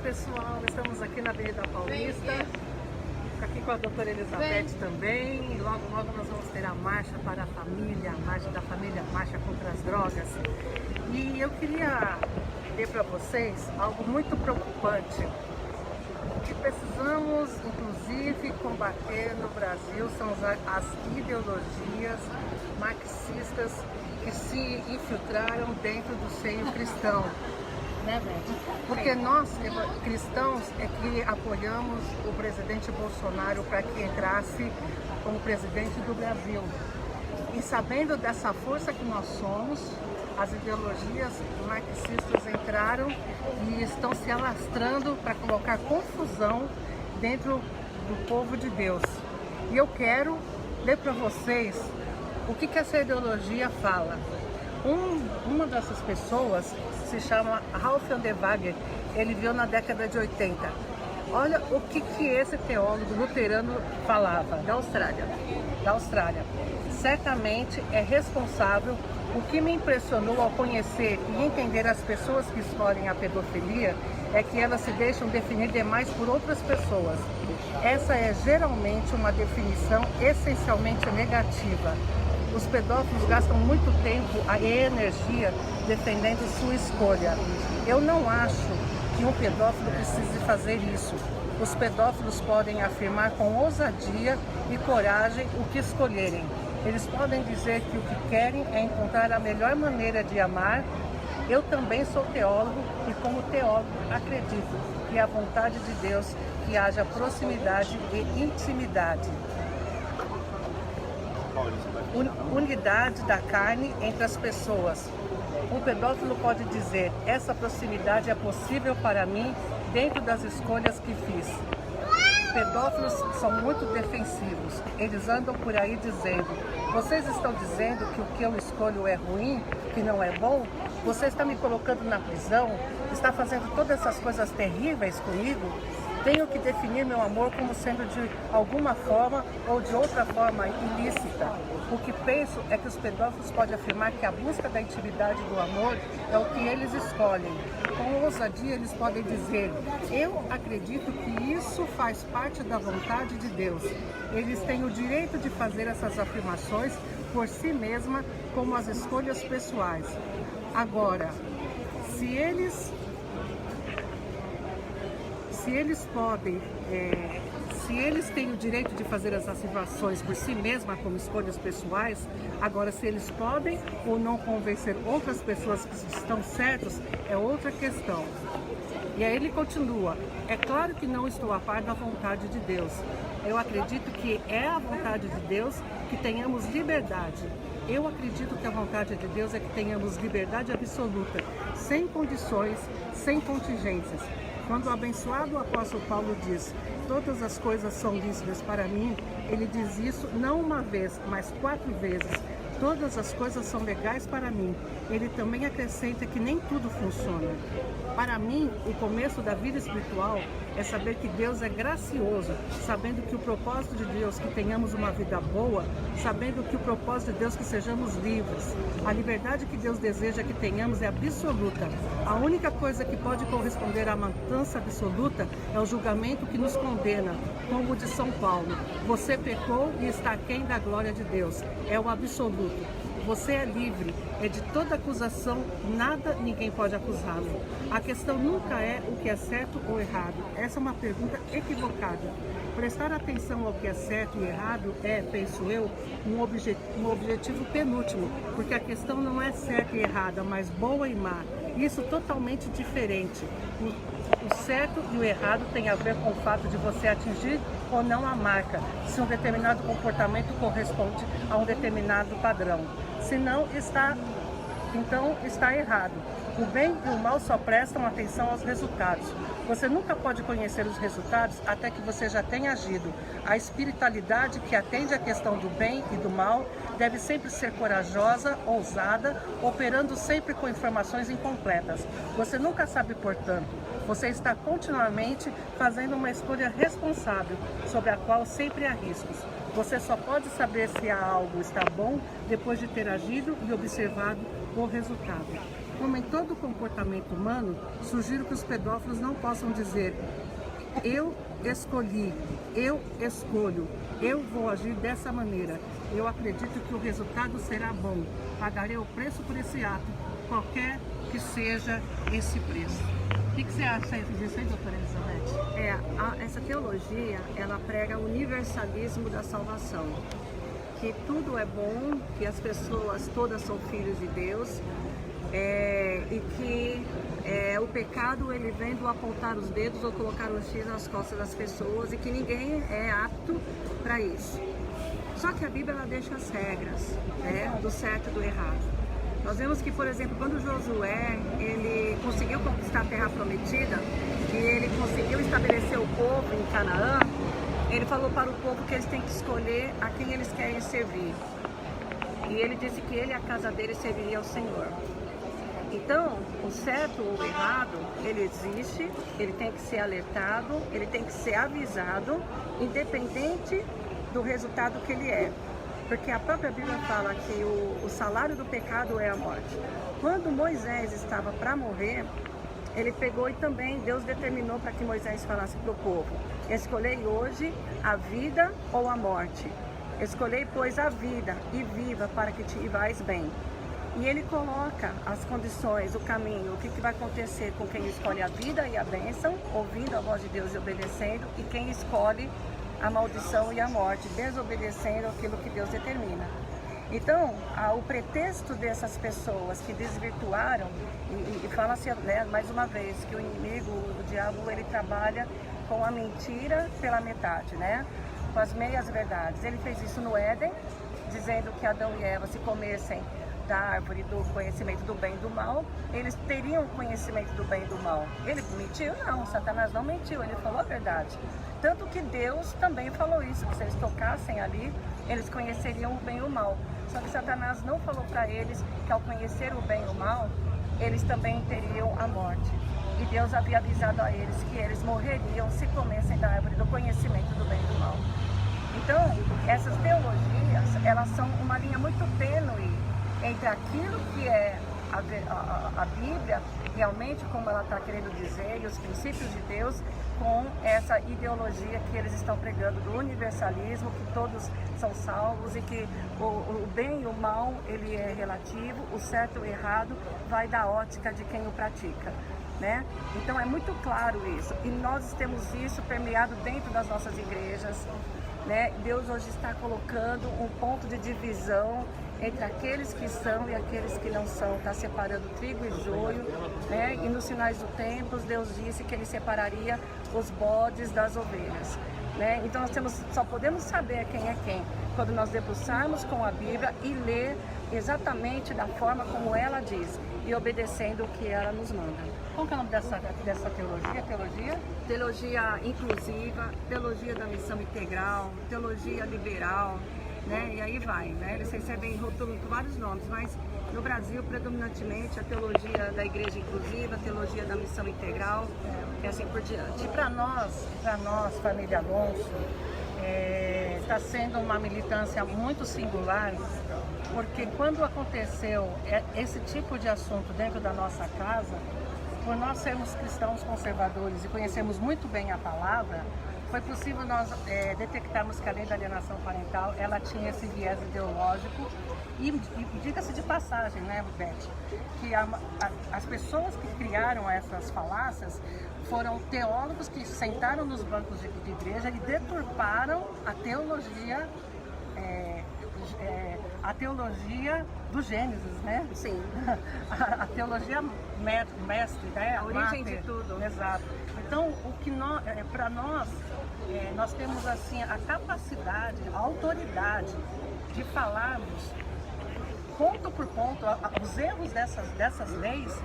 pessoal, estamos aqui na Avenida Paulista, aqui com a doutora Elizabeth também, e logo nós vamos ter a marcha para a família, a marcha da família, a marcha contra as drogas. E eu queria dizer para vocês algo muito preocupante, que precisamos inclusive combater no Brasil, são as ideologias marxistas que se infiltraram dentro do seio cristão. Né, porque nós, cristãos, é que apoiamos o presidente Bolsonaro para que entrasse como presidente do Brasil. E sabendo dessa força que nós somos, as ideologias marxistas entraram e estão se alastrando para colocar confusão dentro do povo de Deus. E eu quero ler para vocês o que essa ideologia fala. Uma dessas pessoas se chama Ralph Andewager, ele viveu na década de 80. Olha o que esse teólogo luterano falava, da Austrália. Certamente é responsável. O que me impressionou ao conhecer e entender as pessoas que escolhem a pedofilia é que elas se deixam definir demais por outras pessoas. Essa é geralmente uma definição essencialmente negativa. Os pedófilos gastam muito tempo e energia defendendo sua escolha. Eu não acho que um pedófilo precise fazer isso. Os pedófilos podem afirmar com ousadia e coragem o que escolherem. Eles podem dizer que o que querem é encontrar a melhor maneira de amar. Eu também sou teólogo e, como teólogo, acredito que é a vontade de Deus que haja proximidade e intimidade. Unidade da carne entre as pessoas. Um pedófilo pode dizer: essa proximidade é possível para mim dentro das escolhas que fiz. Pedófilos são muito defensivos. Eles andam por aí dizendo: vocês estão dizendo que o que eu escolho é ruim, que não é bom? Você está me colocando na prisão? Está fazendo todas essas coisas terríveis comigo? Tenho que definir meu amor como sendo de alguma forma ou de outra forma ilícita. O que penso é que os pedófilos podem afirmar que a busca da intimidade do amor é o que eles escolhem. Com ousadia eles podem dizer: eu acredito que isso faz parte da vontade de Deus. Eles têm o direito de fazer essas afirmações por si mesma, como as escolhas pessoais. Agora, se eles têm o direito de fazer as afirmações por si mesma como escolhas pessoais, agora se eles podem ou não convencer outras pessoas que estão certos é outra questão. E aí ele continua: é claro que não estou a par da vontade de Deus. Eu acredito que é a vontade de Deus que tenhamos liberdade. Eu acredito que a vontade de Deus é que tenhamos liberdade absoluta, sem condições, sem contingências. Quando o abençoado apóstolo Paulo diz: todas as coisas são lícitas para mim, ele diz isso não uma vez, mas 4 vezes. Todas as coisas são legais para mim. Ele também acrescenta que nem tudo funciona. Para mim, o começo da vida espiritual é saber que Deus é gracioso, sabendo que o propósito de Deus é que tenhamos uma vida boa, sabendo que o propósito de Deus é que sejamos livres. A liberdade que Deus deseja que tenhamos é absoluta. A única coisa que pode corresponder à matança absoluta é o julgamento que nos condena, como o de São Paulo. Você pecou e está aquém da glória de Deus. É o absoluto. Você é livre, é de toda acusação, nada, ninguém pode acusá-lo. A questão nunca é o que é certo ou errado. Essa é uma pergunta equivocada. Prestar atenção ao que é certo e errado é, penso eu, um objetivo penúltimo, porque a questão não é certa e errada, mas boa e má. Isso totalmente diferente. O certo e o errado tem a ver com o fato de você atingir ou não a marca, se um determinado comportamento corresponde a um determinado padrão. Se não, então está errado. O bem e o mal só prestam atenção aos resultados. Você nunca pode conhecer os resultados até que você já tenha agido. A espiritualidade que atende à questão do bem e do mal deve sempre ser corajosa, ousada, operando sempre com informações incompletas. Você nunca sabe, portanto. Você está continuamente fazendo uma escolha responsável, sobre a qual sempre há riscos. Você só pode saber se algo está bom depois de ter agido e observado o resultado. Como em todo comportamento humano, sugiro que os pedófilos não possam dizer: eu escolhi, eu escolho, eu vou agir dessa maneira. Eu acredito que o resultado será bom. Pagarei o preço por esse ato, qualquer que seja esse preço. O que você acha disso aí, doutora Elizabeth? Essa teologia, ela prega o universalismo da salvação. Que tudo é bom, que as pessoas todas são filhos de Deus, e que o pecado ele vem do apontar os dedos ou colocar um X nas costas das pessoas e que ninguém é apto para isso. Só que a Bíblia ela deixa as regras, do certo e do errado. Nós vemos que, por exemplo, quando Josué ele conseguiu conquistar a Terra Prometida e ele conseguiu estabelecer o povo em Canaã, ele falou para o povo que eles têm que escolher a quem eles querem servir. E ele disse que ele e a casa dele serviria ao Senhor. Então, o certo ou o errado, ele existe, ele tem que ser alertado, ele tem que ser avisado, independente do resultado que ele é. Porque a própria Bíblia fala que o salário do pecado é a morte. Quando Moisés estava para morrer, ele pegou e também Deus determinou para que Moisés falasse para o povo: escolhei hoje a vida ou a morte. Escolhei, pois, a vida e viva para que te vais bem. E ele coloca as condições, o caminho, o que vai acontecer com quem escolhe a vida e a bênção, ouvindo a voz de Deus e obedecendo, e quem escolhe a maldição e a morte, desobedecendo aquilo que Deus determina. Então, o pretexto dessas pessoas que desvirtuaram, e fala-se, mais uma vez, que o inimigo, o diabo, ele trabalha com a mentira pela metade, com as meias verdades. Ele fez isso no Éden, dizendo que Adão e Eva, se comessem da árvore do conhecimento do bem e do mal, eles teriam conhecimento do bem e do mal. Ele mentiu? Não, Satanás não mentiu, ele falou a verdade. Tanto que Deus também falou isso, que se eles tocassem ali, eles conheceriam o bem e o mal. Só que Satanás não falou para eles que ao conhecer o bem e o mal, eles também teriam a morte. E Deus havia avisado a eles que eles morreriam se comessem da árvore do conhecimento do bem e do mal. Então, essas teologias, elas são uma linha muito tênue entre aquilo que é a Bíblia, realmente como ela está querendo dizer, e os princípios de Deus, com essa ideologia que eles estão pregando do universalismo, que todos são salvos e que o bem e o mal, ele é relativo, o certo e o errado vai da ótica de quem o pratica. Então é muito claro isso, e nós temos isso permeado dentro das nossas igrejas. Deus hoje está colocando um ponto de divisão entre aqueles que são e aqueles que não são, está separando trigo e joio, e nos finais do tempo Deus disse que ele separaria os bodes das ovelhas. Então nós só podemos saber quem é quem quando nós debruçarmos com a Bíblia e ler exatamente da forma como ela diz e obedecendo o que ela nos manda. Qual que é o nome dessa teologia? Teologia inclusiva, teologia da missão integral, teologia liberal, e aí vai, eles recebem rótulos com vários nomes, mas no Brasil predominantemente a teologia da igreja inclusiva, a teologia da missão integral, e assim por diante. E para nós, família Alonso, está sendo uma militância muito singular, porque quando aconteceu esse tipo de assunto dentro da nossa casa, por nós sermos cristãos conservadores e conhecermos muito bem a palavra, foi possível nós detectarmos que a lei da alienação parental, ela tinha esse viés ideológico e diga-se de passagem, Beth, que as pessoas que criaram essas falácias foram teólogos que sentaram nos bancos de igreja e deturparam a teologia do Gênesis, Sim. A teologia mestre, a origem de tudo. Exato. Então, o que para nós temos assim a capacidade, a autoridade de falarmos ponto por ponto os erros dessas leis,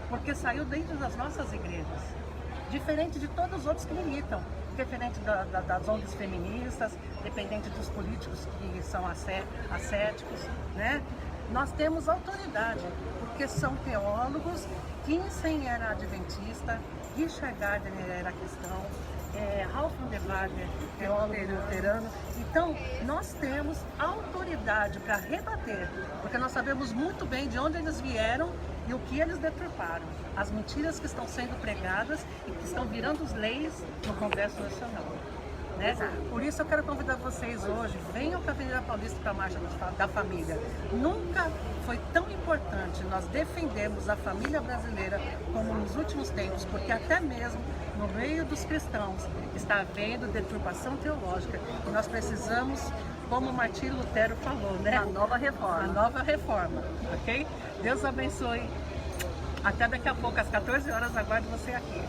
porque saiu dentro das nossas igrejas, diferente de todos os outros que militam, diferente das ONGs feministas, dependente dos políticos que são ascéticos, Nós temos autoridade, porque são teólogos. Kinsey era adventista, Richard Gardner era cristão, Ralph Wagner, teólogo luterano. Então, nós temos autoridade para rebater, porque nós sabemos muito bem de onde eles vieram e o que eles deturparam, as mentiras que estão sendo pregadas e que estão virando leis no Congresso Nacional. Né? Por isso eu quero convidar vocês hoje, venham para a Avenida Paulista para a Marcha da Família. Nunca foi tão importante nós defendermos a família brasileira como nos últimos tempos, porque até mesmo no meio dos cristãos está havendo deturpação teológica e nós precisamos, como Martinho Lutero falou, né? A nova reforma. A nova reforma, ok? Deus abençoe. Até daqui a pouco, às 14 horas, aguardo você aqui.